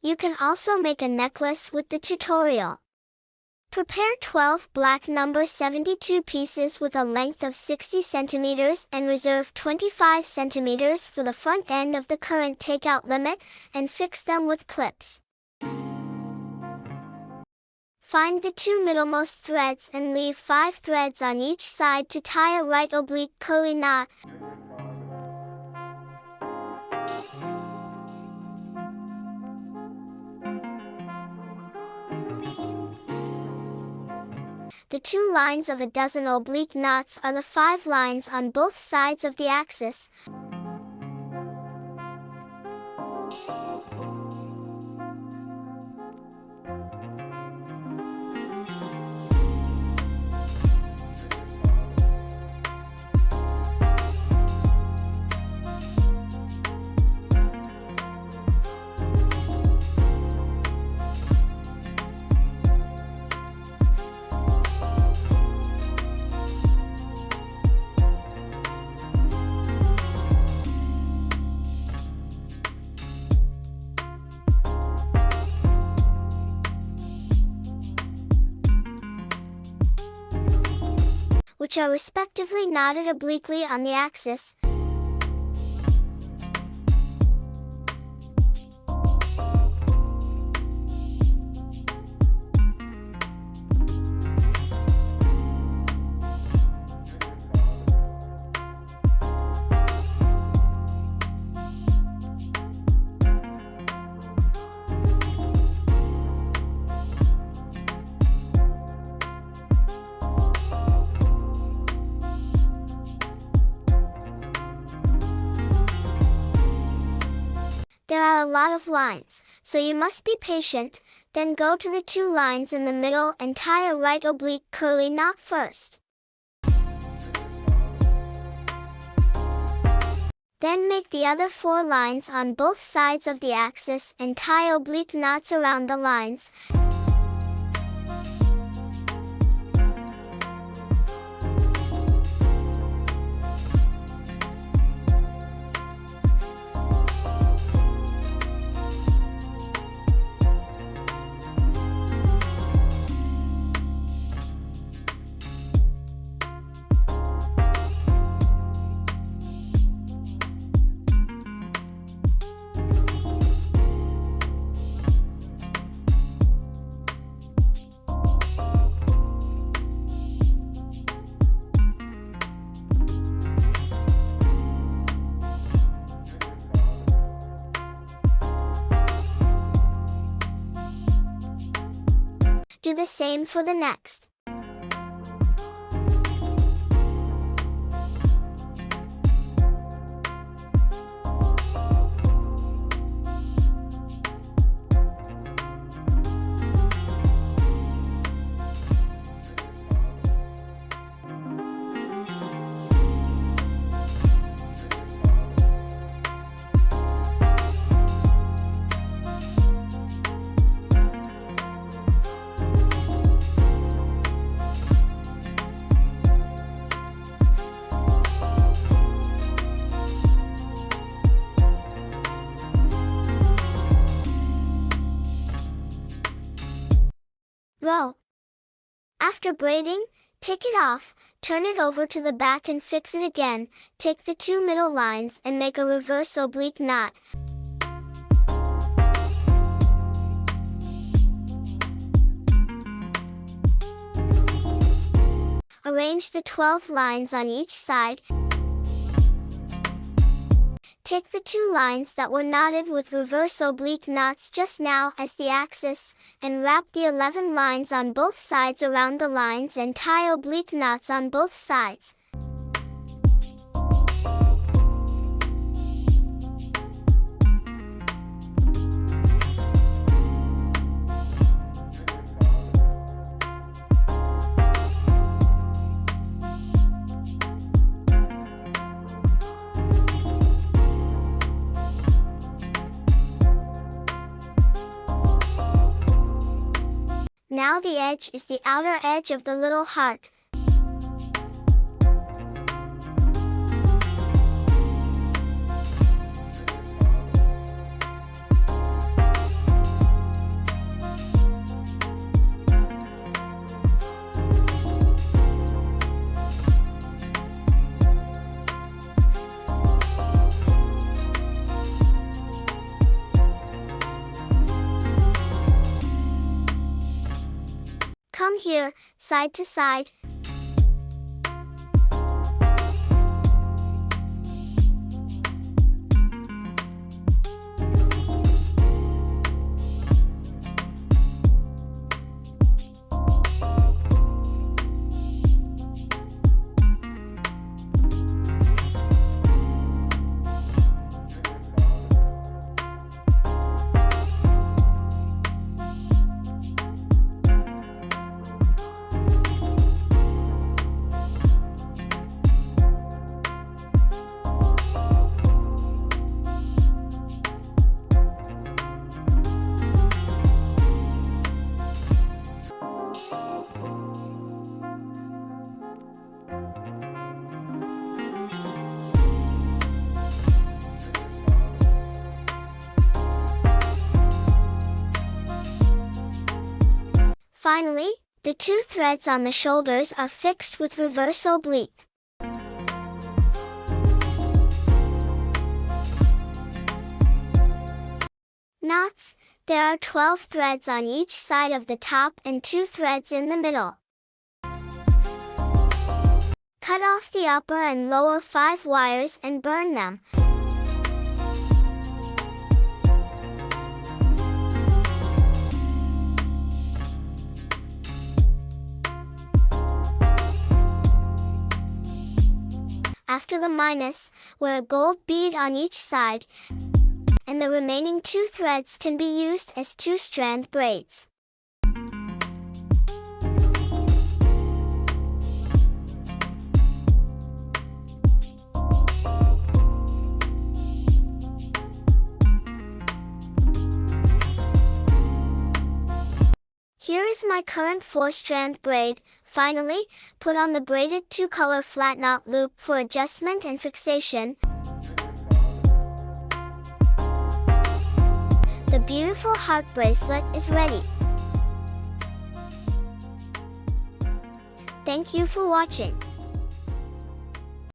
You can also make a necklace with the tutorial. Prepare 12 black number 72 pieces with a length of 60 centimeters and reserve 25 centimeters for the front end of the current takeout limit, and fix them with clips. Find the 2 middlemost threads and leave 5 threads on each side to tie a right oblique curly knot. The 2 lines of a dozen oblique knots are the 5 lines on both sides of the axis. Which are respectively knotted obliquely on the axis. There are a lot of lines, so you must be patient. Then go to the 2 lines in the middle and tie a right oblique curly knot first. Then make the other 4 lines on both sides of the axis and tie oblique knots around the lines. Do the same for the next. Row. After braiding, take it off, turn it over to the back and fix it again. Take the 2 middle lines and make a reverse oblique knot. Arrange the 12 lines on each side. Take the 2 lines that were knotted with reverse oblique knots just now as the axis, and wrap the 11 lines on both sides around the lines and tie oblique knots on both sides. Now the edge is the outer edge of the little heart. here, side to side. Finally, the 2 threads on the shoulders are fixed with reverse oblique. Knots. There are 12 threads on each side of the top and 2 threads in the middle. Cut off the upper and lower 5 wires and burn them. After the minus, wear a gold bead on each side, and the remaining 2 threads can be used as 2-strand braids. Here is my current 4-strand braid. Finally, put on the braided 2-color flat knot loop for adjustment and fixation. The beautiful heart bracelet is ready. Thank you for watching.